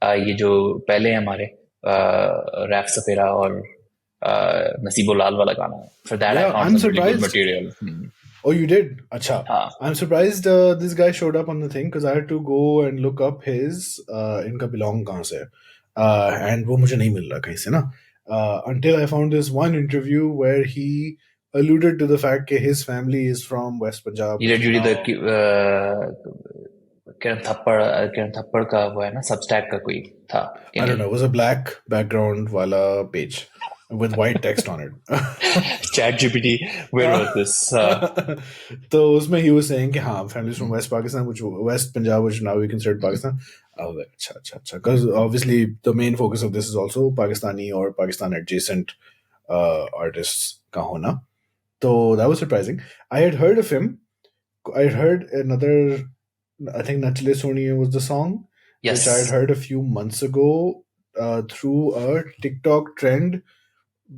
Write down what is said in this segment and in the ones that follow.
ये जो पहले हमारे रैफ सपेरा और नसीबो लाल वाला गाना, for that I Yeah, found I'm some really good surprised. material. Oh, you did? Acha. हाँ I'm surprised this guy showed up on the thing because I had to go and look up his इनका belong कहाँ से है. And वो मुझे नहीं मिल रहा कहीं से ना. Until I found this one interview where he alluded to the fact that his family is from West Punjab. ये which is जुड़ी now- किरण थप्पड़ का वो है ना, सबस्टैक का कोई था. I don't know. It was a black background wala page with white text on it. ChatGPT, where was this? तो उसमें he was saying कि हाँ, families from West Pakistan, which West Punjab, which now we consider Pakistan. I was like, अच्छा. Because obviously the main focus of this is also Pakistani or Pakistan adjacent artists का होना. So that was surprising. I had heard of him. I had heard another, I think Nachle Soniye was the song, Yes. which I had heard a few months ago through a TikTok trend,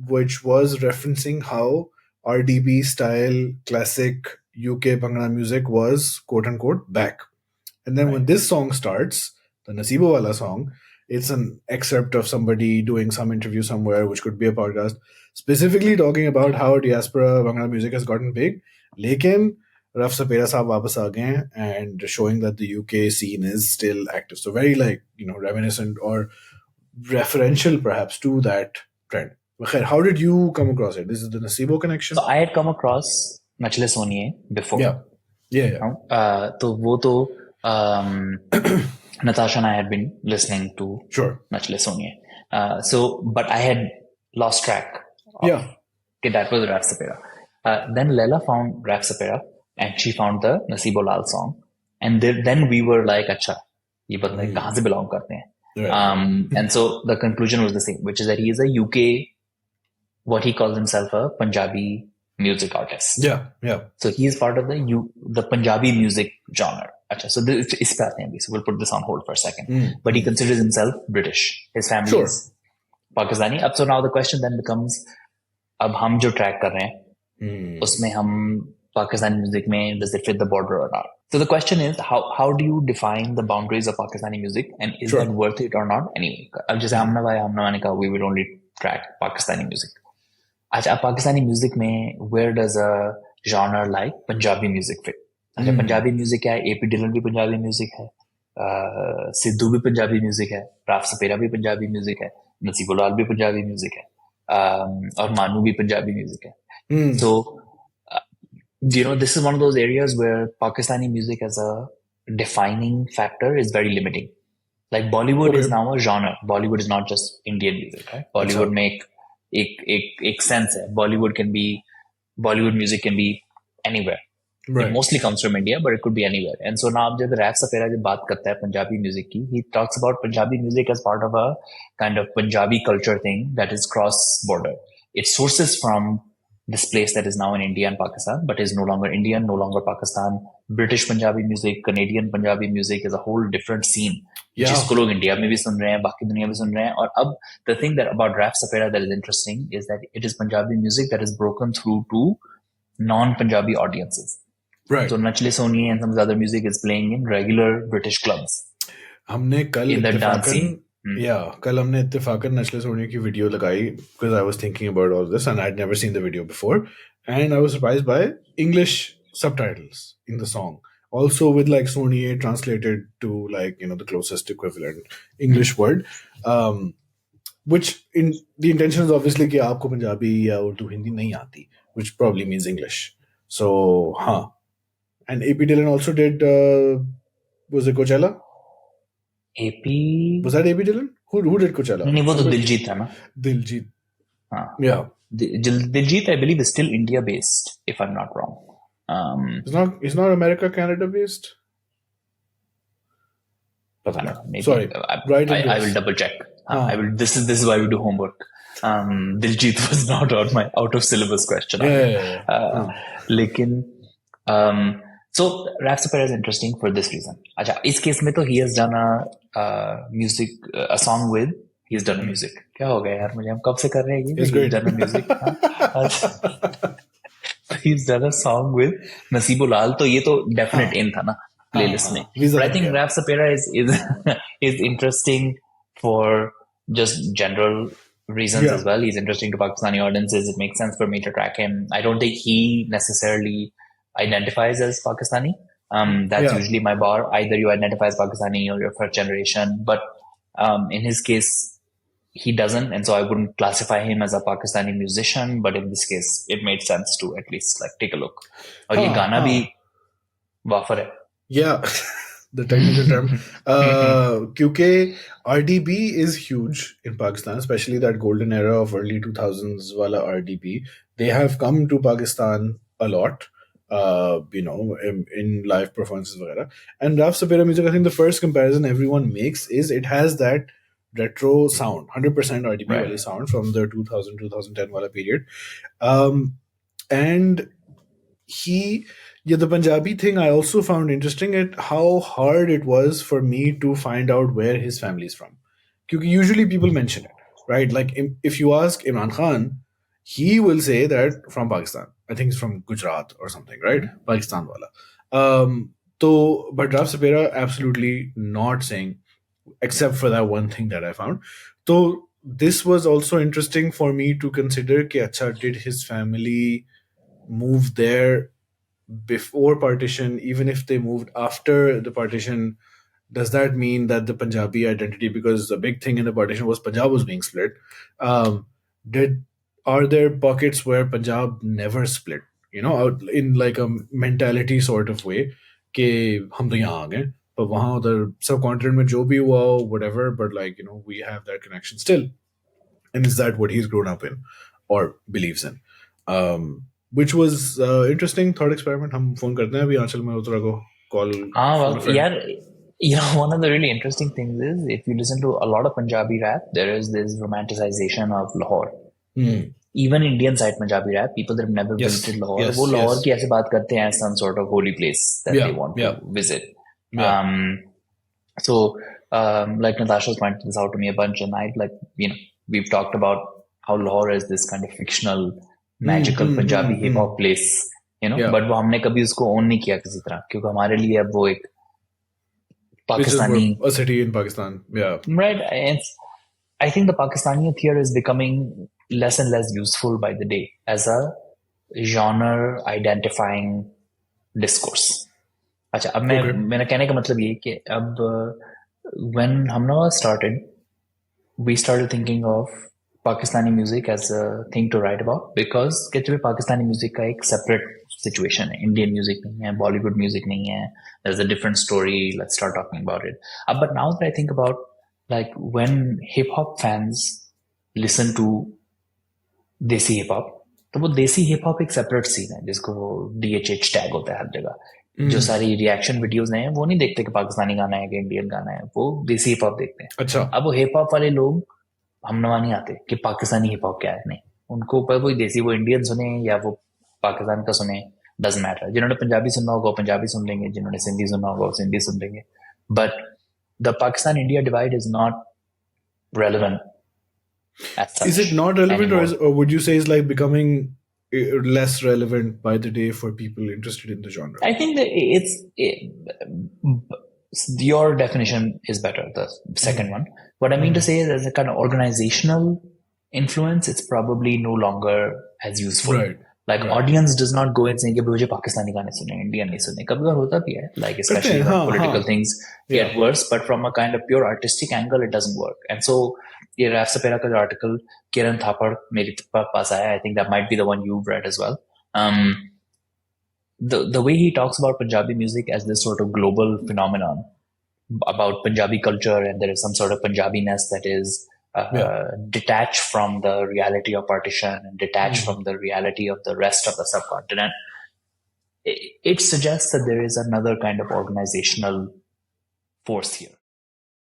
which was referencing how RDB style classic UK Bhangra music was quote unquote back. And then when this song starts, the Nasibo Wala song, it's an excerpt of somebody doing some interview somewhere, which could be a podcast, specifically talking about how diaspora Bhangra music has gotten big. Lekin Raf Saperra saab wapas aa gaye hain and showing that the UK scene is still active. So very reminiscent or referential perhaps to that trend. Khair, how did you come across it? This is the Nasibo connection? So I had come across Nachle Soniye before. Yeah. तो वो तो Natasha and I had been listening to Nachle Soniye. But I had lost track of that was Raf Saperra. Then Leila found Raf Saperra and she found the Nasibo Lal song. And then we were like, अच्छा, ये बंदे कहाँ से belong करते हैं? Right. And so the conclusion was the same, which is that he is a UK, what he calls himself a Punjabi music artist. Yeah. So he is part of the Punjabi music genre. Achha, so इस पे आते हैं अभी. So we'll put this on hold for a second. But he considers himself British. His family is Pakistani. So now the question then becomes, अब हम जो track कर रहे हैं, उसमें हम Pakistani music में, does it fit the border or not? So the question is, how do you define the boundaries of Pakistani music, and is that worth it or not? Anyway, अब जैसे हमने कहा, we will only track Pakistani music. अच्छा, Pakistani music में, where does a genre like Punjabi music fit? अच्छा, Punjabi music क्या है? AP Dylan भी Punjabi music है, सिद्धू भी Punjabi music है, Raf Saperra भी Punjabi music है, Nasibo Lal भी Punjabi music है, और Manu भी Punjabi music है. So this is one of those areas where Pakistani music as a defining factor is very limiting. Like Bollywood is now a genre. Bollywood is not just Indian music, right? Bollywood में एक sense है. Bollywood music can be anywhere. Right. It mostly comes from India, but it could be anywhere. And so now जब Raf Saperra जब बात करता है Punjabi music की, he talks about Punjabi music as part of a kind of Punjabi culture thing that is cross-border. It sources from this place that is now in India and Pakistan, but is no longer Indian, no longer Pakistan. British Punjabi music, Canadian Punjabi music is a whole different scene. जिसको लोग India में भी सुन रहे हैं, बाकी दुनिया में सुन रहे हैं. और अब the thing that about Raf Saperra that is interesting is that it is Punjabi music that is broken through to non-Punjabi audiences. Right. So Nachle Soniye and some other music is playing in regular British clubs. हमने कल in the dancing. कल हमने इत्तेफाकन नचले सोनिए की video लगाई because I was thinking about all this and I'd never seen the video before and I was surprised by English subtitles in the song, also with like Soniye translated to like the closest equivalent English word, which in the intention is obviously कि आपको पंजाबी या उर्दू हिंदी नहीं आती, which probably means English. So and AP Dylan also did was it Coachella? AP was that AP Dylan? Who did Coachella? नहीं, वो तो दिलजीत था ना. Diljit. Yeah. Diljit, I believe, is still India based, if I'm not wrong. It's not America, Canada based. Maybe. Sorry. I will double check. I will. This is why we do homework. Diljit was not on my out of syllabus question. लेकिन so Raf Saperra is interesting for this reason. अच्छा, इस case में तो he has done a song with, he's done a music. क्या हो गया यार, मुझे हम कब से कर रहे हैं ये? He's done a music. He's done a song with Nasibo Lal, तो ये तो definite in था ना playlist में. But I think Raf Saperra is interesting for just general reasons as well. He's interesting to Pakistani audiences. It makes sense for me to track him. I don't think he necessarily identifies as Pakistani. That's usually my bar. Either you identify as Pakistani or you're first generation. But in his case, he doesn't, and so I wouldn't classify him as a Pakistani musician. But in this case, it made sense to at least like take a look. और ये गाना भी wafer है. Yeah, the technical term. Because RDB is huge in Pakistan, especially that golden era of early 2000s wala RDB. They have come to Pakistan a lot, in live performances. Vagara. And Raf Saperra music, I think the first comparison everyone makes is it has that retro sound, 100% RDB wali sound from the 2000-2010 wala period. And the Punjabi thing I also found interesting at how hard it was for me to find out where his family is from. Because usually people mention it, right? Like if you ask Imran Khan, he will say that from Pakistan. I think he's from Gujarat or something, right? Pakistan wala. But Raf Saperra absolutely not saying, except for that one thing that I found. So this was also interesting for me to consider कि अच्छा, did his family move there before partition? Even if they moved after the partition, does that mean that the Punjabi identity, because the big thing in the partition was Punjab was being split, are there pockets where Punjab never split, in like a mentality sort of way कि हम तो यहाँ आ गए, but वहाँ उधर subcontinent में जो भी हुआ हो, whatever, but like, we have that connection still. And is that what he's grown up in or believes in? Which was interesting thought experiment. हम phone करते हैं अभी आंचल मल्होत्रा को call. One of the really interesting things is if you listen to a lot of Punjabi rap, there is this romanticization of Lahore. Even Indian side Punjabi rap, people that have never visited Lahore, वो Lahore की ऐसे बात करते हैं as some sort of holy place that they want to visit. Like Natasha's pointed this out to me a bunch, and we've talked about how Lahore is this kind of fictional, magical Punjabi hip hop place, but वो हमने कभी उसको own नहीं किया किसी तरह, क्योंकि हमारे लिए अब वो एक Pakistani, a city in Pakistan, right? And I think the Pakistaniyat here is becoming less and less useful by the day as a genre identifying discourse. अच्छा, अब मेरा कहने का मतलब ये कि अब when Hamnawa started, we started thinking of Pakistani music as a thing to write about, because कहते हुए Pakistani music का एक separate situation है. Indian music नहीं है, Bollywood music नहीं है. There's a different story. Let's start talking about it. But now that I think about, like, when hip hop fans listen to Desi hip hop, तो वो Desi hip hop एक separate scene है जिसको DHH tag होता है हर जगह. जो सारी रिएक्शन वीडियोस हैं वो नहीं देखते कि पाकिस्तानी गाना है कि इंडियन गाना है, वो देसी हिप हॉप देखते हैं. अच्छा. अब वो हिप हॉप वाले लोग हमनवा नहीं आते कि पाकिस्तानी हिप हॉप क्या है, नहीं, उनको ऊपर वो देसी, वो इंडियन सुने या वो पाकिस्तान का सुने, डजंट मैटर. जिन्होंने पंजाबी सुनना होगा पंजाबी सुन लेंगे, जिन्होंने सिंधी सुनना होगा सिंधी सुन लेंगे. But the Pakistan India divide is not relevant as such. Is it not relevant, or would you say it's like becoming less relevant by the day for people interested in the genre? I think that your definition is better, the second one. What I mean to say is, as a kind of organizational influence, it's probably no longer as useful. Right. Like audience does not go and say कि मुझे पाकिस्तानी गाने सुने, Indian नहीं सुने. कभी-कभार होता भी है, like especially when political things get worse, but from a kind of pure artistic angle, it doesn't work. And so ये Raf Saperra का जो article किरण थापड़ मेरे पास आया, I think that might be the one you've read as well. The way he talks about Punjabi music as this sort of global phenomenon about Punjabi culture, and there is some sort of Punjabiness that is detached from the reality of partition and detached from the reality of the rest of the subcontinent. It suggests that there is another kind of organizational force here.